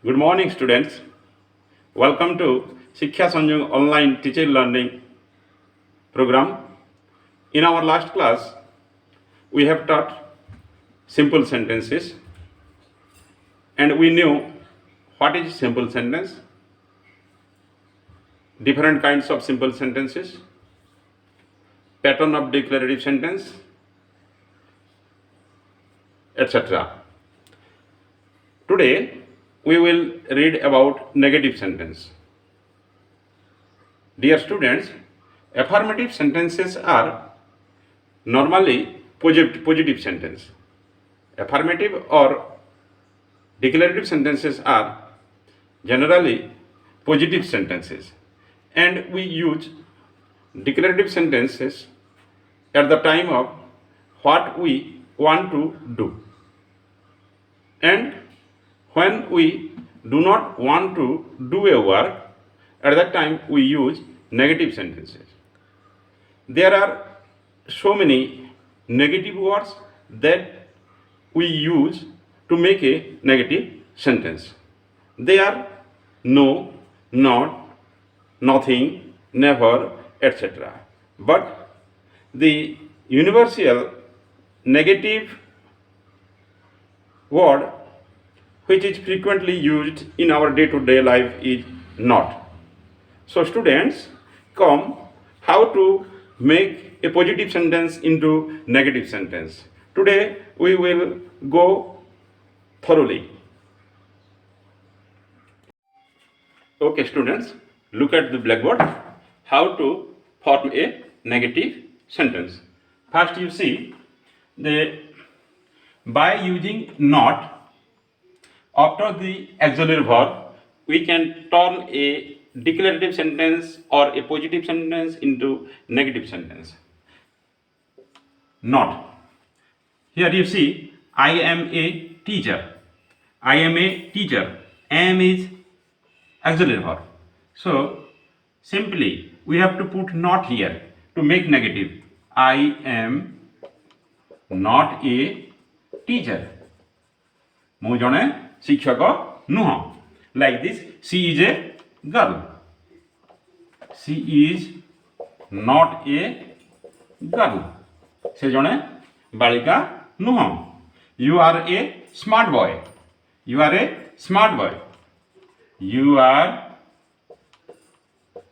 Good morning, students. Welcome to Shiksha Sanjog online teacher learning program. In our last class, we have taught simple sentences and we knew what is simple sentence, different kinds of simple sentences, pattern of declarative sentence, etc. Today, we will read about negative sentence. Dear students, affirmative sentences are normally positive sentence. Affirmative or declarative sentences are generally positive sentences, and we use declarative sentences at the time of what we want to do, and when we do not want to do a work, at that time we use negative sentences. There are so many negative words that we use to make a negative sentence. They are no, not, nothing, never, etc. But the universal negative word which is frequently used in our day-to-day life is not. So students, come how to make a positive sentence into negative sentence. Today we will go thoroughly. Okay students, look at the blackboard. How to form a negative sentence. First you see, by using not after the auxiliary verb, we can turn a declarative sentence or a positive sentence into negative sentence. Not. Here you see, I am a teacher. I am a teacher. Am is auxiliary verb. So simply we have to put not here to make negative. I am not a teacher. ମୁଁ ଜଣେ ଶିକ୍ଷକ ନୁହଁ. Like this, she is a girl. She is not a girl. ସେ ଜଣେ ବାଳିକା ନୁହଁ. You are a smart boy. You are a smart boy. You are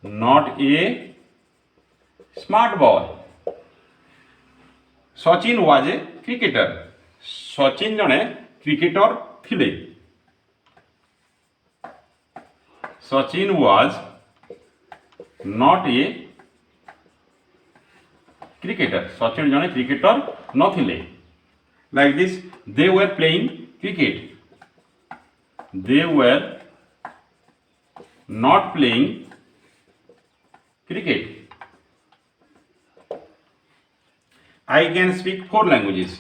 not a smart boy. Sachin was a cricketer. Sachin ଜଣେ cricketer ଥିଲେ. Sachin was not a cricketer. Sachin ଜଣେ cricketer ନଥିଲେ. Like this, they were playing cricket. They were not playing cricket. I can speak 4 languages.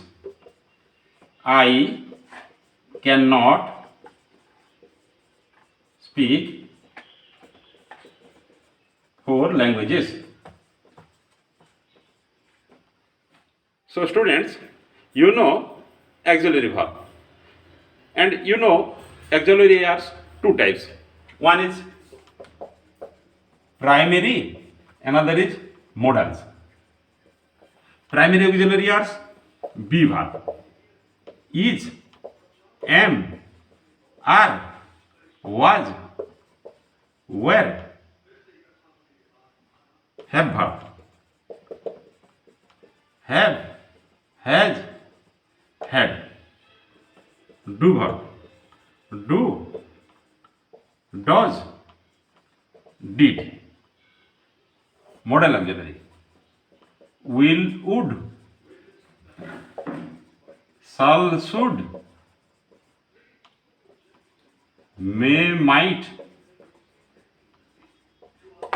I cannot speak 4 languages. So students, you know auxiliary verb, and you know auxiliary are 2 types. One is primary, another is modals. Primary auxiliary are be verb. Is, am, are, was, were, have verb, have, has, had, do verb, do, does, did. Modal auxiliary, will, would, shall, should, may, might,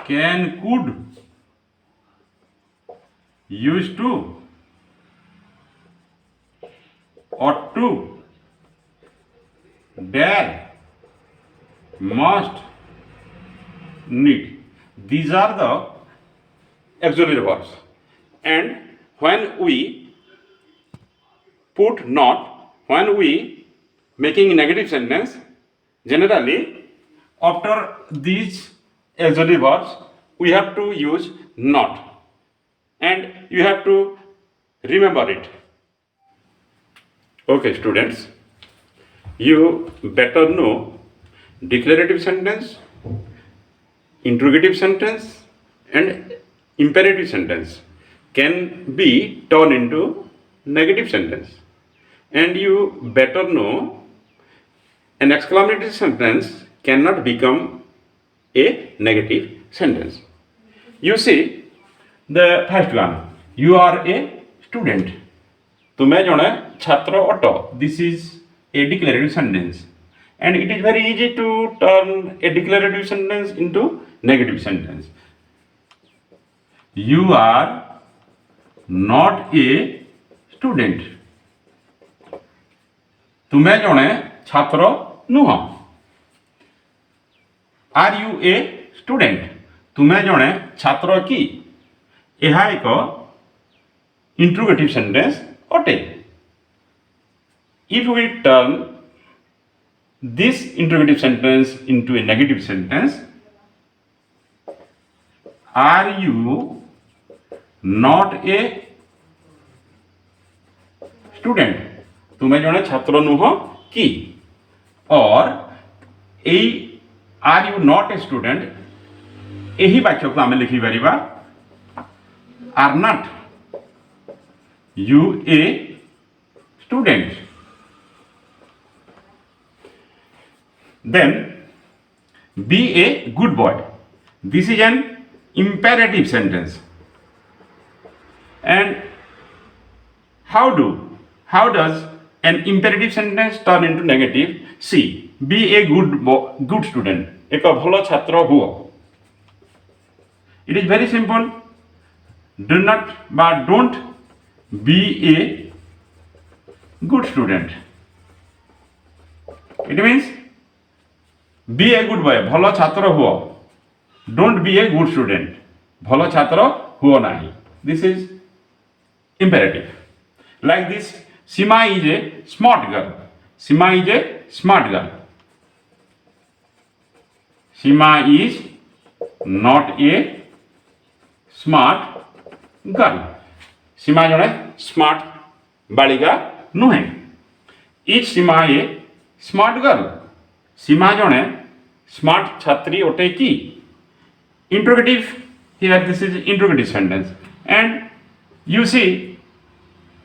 can, could, used to, ought to, dare, must, need. These are the auxiliary verbs, and when we put not, when we making negative sentence, Generally, after these auxiliary verbs, we have to use not, and you have to remember it. Okay, students, you better know declarative sentence, interrogative sentence, and imperative sentence can be turned into negative sentence, and you better know an exclamatory sentence cannot become a negative sentence. You see, the first one, you are a student. तुमे जने छात्र अट. This is a declarative sentence, and it is very easy to turn a declarative sentence into negative sentence. You are not a student. तुमे जने छात्र नुह. Are you a student? तुमे जने छात्र की. यह एक इंट्रोगेटिव सेंटेंस अटे. If we turn this interrogative sentence into a negative sentence, are you not a student? तुमे जने छात्र नुह की. और ए are you not a student यही वाक्य को आम लिखि परिबा are not you a student. Then be a good boy. This is an imperative sentence. And how does an imperative sentence turn into negative? See, be a good student. एक भलो छात्र हुओ. It is very simple. Do not but don't be a good student. It means be a good boy. भलो छात्र हुओ. Don't be a good student. भलो छात्र हुओ नहीं. This is imperative. Like this, Sima is a smart girl. Sima is a smart girl. Sima is not a smart girl. Sima जने smart बालिका नुहे. Is Sima a smart girl? Sima जने smart छात्री ओटे की. Interrogative, here this is interrogative sentence, and you see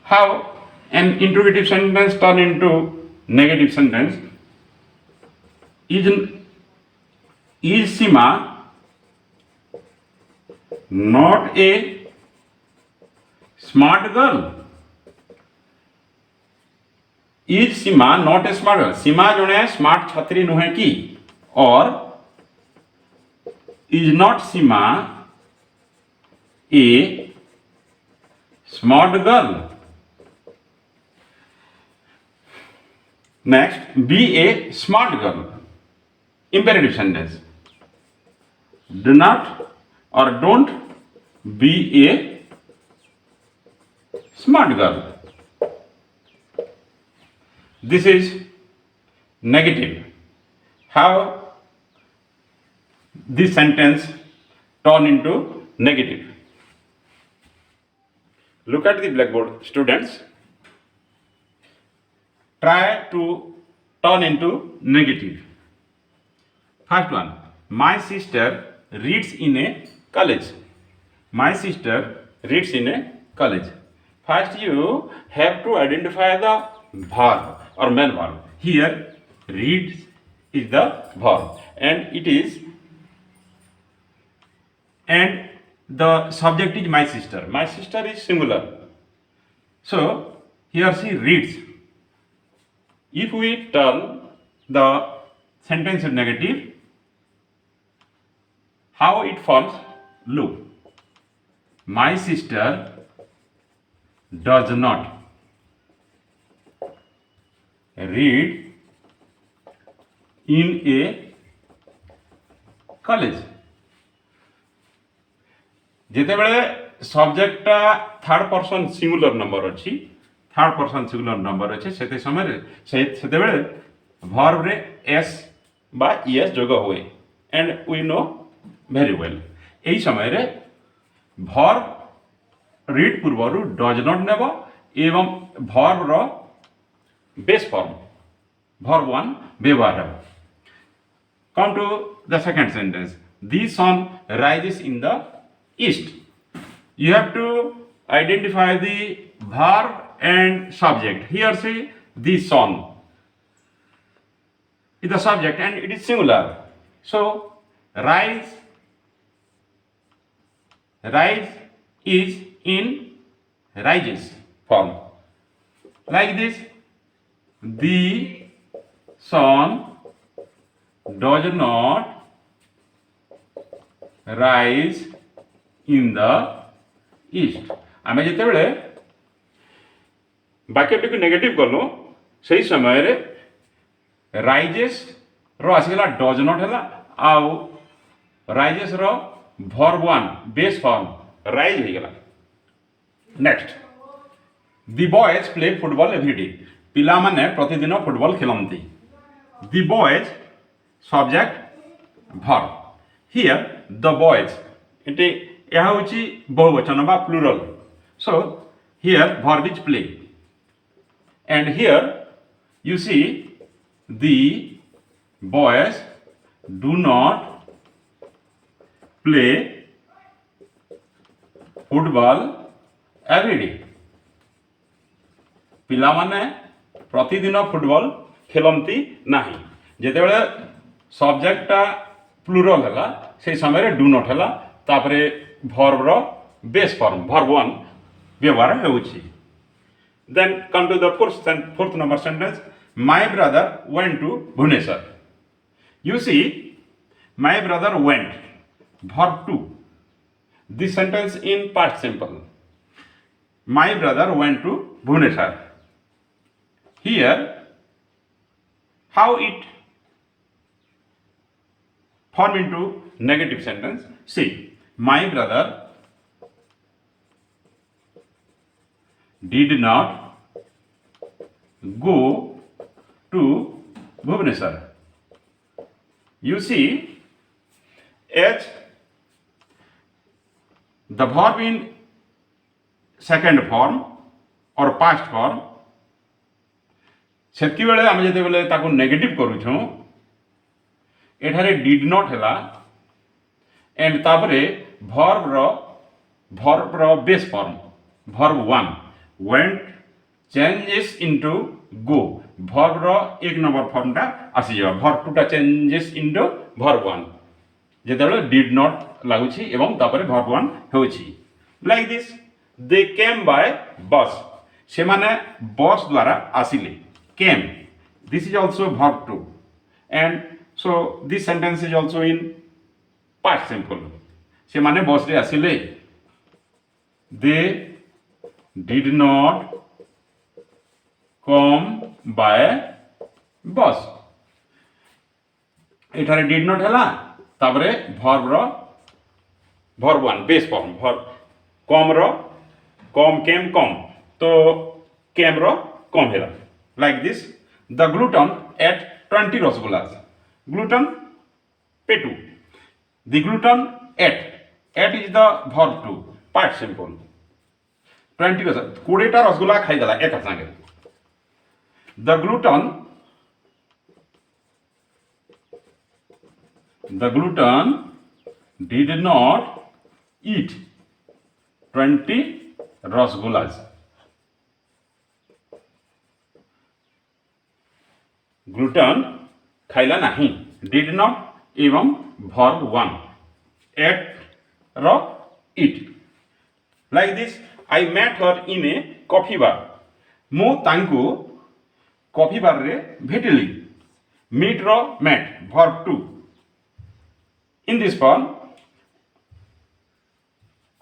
how an interrogative sentence turn into negative sentence. Is Sima not a smart girl? Is Sima not a smart girl? Sima जने smart छात्री नुहे की. और is not Sima a smart girl? Next, be a smart girl. Imperative sentence. Do not or don't be a smart girl. This is negative. How this sentence turn into negative? Look at the blackboard, students. Try to turn into negative. First one, my sister reads in a college. My sister reads in a college. First you have to identify the verb or main verb. Here reads is the verb, and it is, and the subject is my sister. My sister is singular. So here she reads. If we turn the sentence in negative, how it forms? Look, my sister does not read in a college. ଯେତେବେଳେ ସବଜେକ୍ଟଟା third person singular number अच्छी, third person singular number अच्छे, सेते समय सेतेबेले verb रे S বা E S যোগ हुए and we know very well এই সময়ে ভর রিড পূর্বরু ডজ নট নেব এবং ভর্বর বেস ফর্ম verb 1 ব্যবহার হবে come to the second sentence the sun rises in the east you have to identify the verb and subject here see the sun is the subject and it is singular so rise is in rises form like this the sun does not rise in the east आम जिते वाक्यटी negative कलु से समय rises आसगला does not है आउ rises verb 1 base form rise हो गला next the boys play football every day पिला माने प्रतिदिन फुटबॉल खेलती the boys subject verb here the boys इटे यह होची बहुवचन बा plural so here verb is play and here you see the boys do not play football every day पिला माने प्रतिदिन फुटबॉल खेलती नहीं जेतेबेले सब्जेक्टटा प्लुरल है से समय डू नॉट है तापरे वर्बर बेस फॉर्म verb 1 व्यवहार होउछि then come to the fourth number sentence my brother went to Bhubaneswar you see my brother went verb 2 this sentence in past simple my brother went to Bhubaneswar here how it form into negative sentence see my brother did not go to Bhubaneswar you see as the verb in second form or past form सेतकी बेले आम जिते बेले ताको negative करूछू एठारे did not हैला and तापरे वर्ब रो base form verb 1 went changes into go verb रो एक नंबर फॉर्मटा आसी जा verb 2 टा changes into verb 1 जेते बेले डिड नॉट लागुछि एवं तापरे verb 1 होछि like this they came by bus से माने बस द्वारा आसिले came this is also verb 2 and so this sentence is also in past simple se mane bus re asile they did not come by bus एठारे did not हला ताबरे verb 1 base form verb come came come तो came come हला like this the glutton ate 20 rasgullas glutton petu the glutton ate is the verb 2 part simple 20 20 टा रसगुल्ला खाई देला एक संगे the glutton did not eat 20 rasgullas glutton खाइला नहीं did not एवं verb 1 एट रो eat like this I met her in a coffee bar मु तांकु कॉफी बार रे भेटिली मीट रो met verb 2 in this form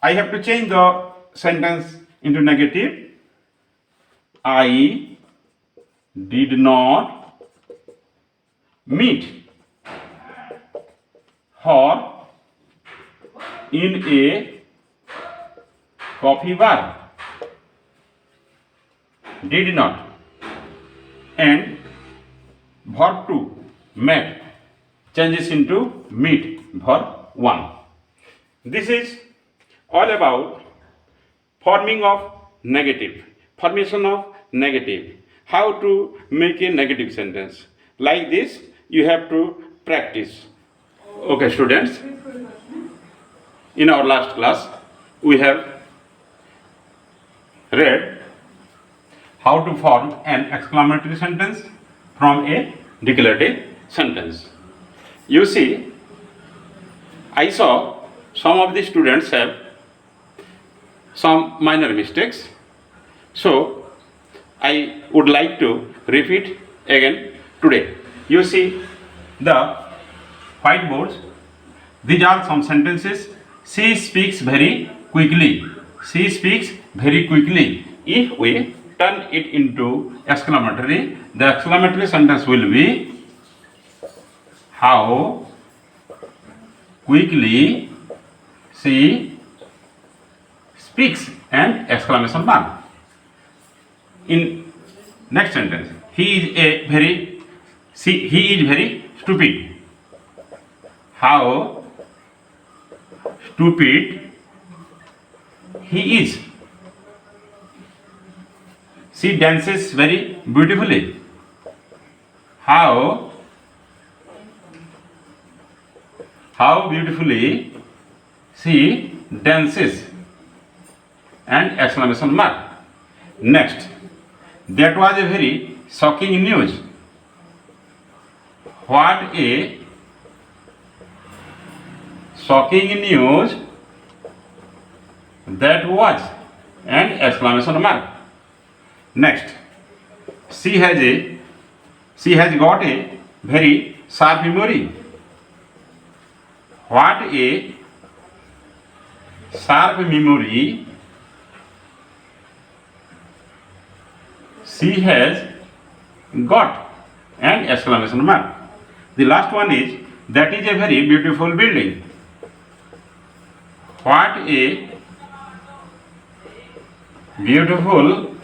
I have to change the sentence into negative I did not meet her in a coffee bar did not and verb 2 met changes into meet verb 1. This is all about formation of negative, how to make a negative sentence. Like this, you have to practice. Okay, students, in our last class, we have read how to form an exclamatory sentence from a declarative sentence. You see, I saw some of the students have some minor mistakes, so I would like to repeat again today. You see the whiteboards. These are some sentences. She speaks very quickly. She speaks very quickly. If we turn it into exclamatory, the exclamatory sentence will be how quickly she speaks and exclamation mark. In next sentence, he is very stupid. How stupid he is. She dances very beautifully. How beautifully she dances and exclamation mark. Next, that was a very shocking news. What a shocking news that was, and exclamation mark. Next, she has got a very sharp memory. What a sharp memory she has got, and exclamation mark. The last one is, that is a very beautiful building. What a beautiful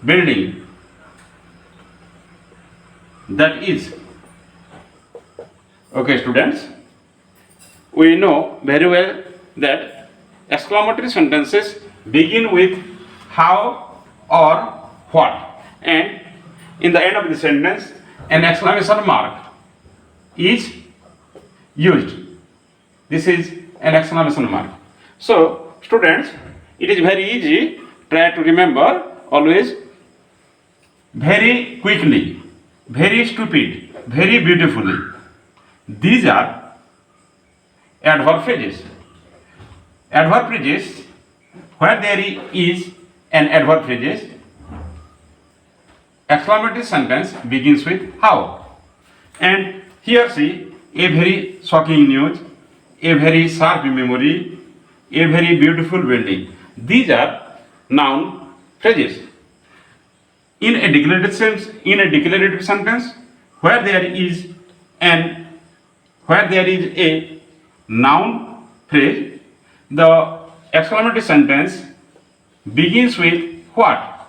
building that is. Okay, students, we know very well that exclamatory sentences begin with how or what, and in the end of the sentence an exclamation mark is used. This is an exclamation mark. So students, it is very easy. Try to remember always: very quickly, very stupid, very beautifully. These are adverb phrases. Adverb phrases, where there is an adverb phrase, exclamatory sentence begins with how. And here see, a very shocking news, a very sharp memory, a very beautiful building. These are noun phrases. In a declarative sentence, where there is a noun phrase, the exclamatory sentence begins with what?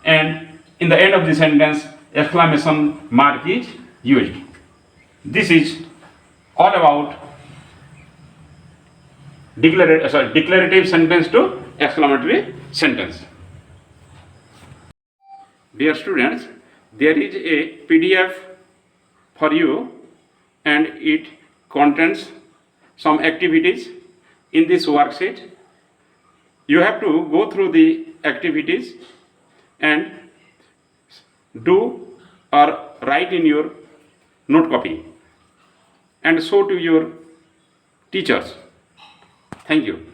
And in the end of the sentence, exclamation mark is used. This is all about declarative sentence to exclamatory sentence. Dear students, there is a PDF for you, and it contains some activities in this worksheet. You have to go through the activities and do or write in your note copy and show to your teachers. Thank you.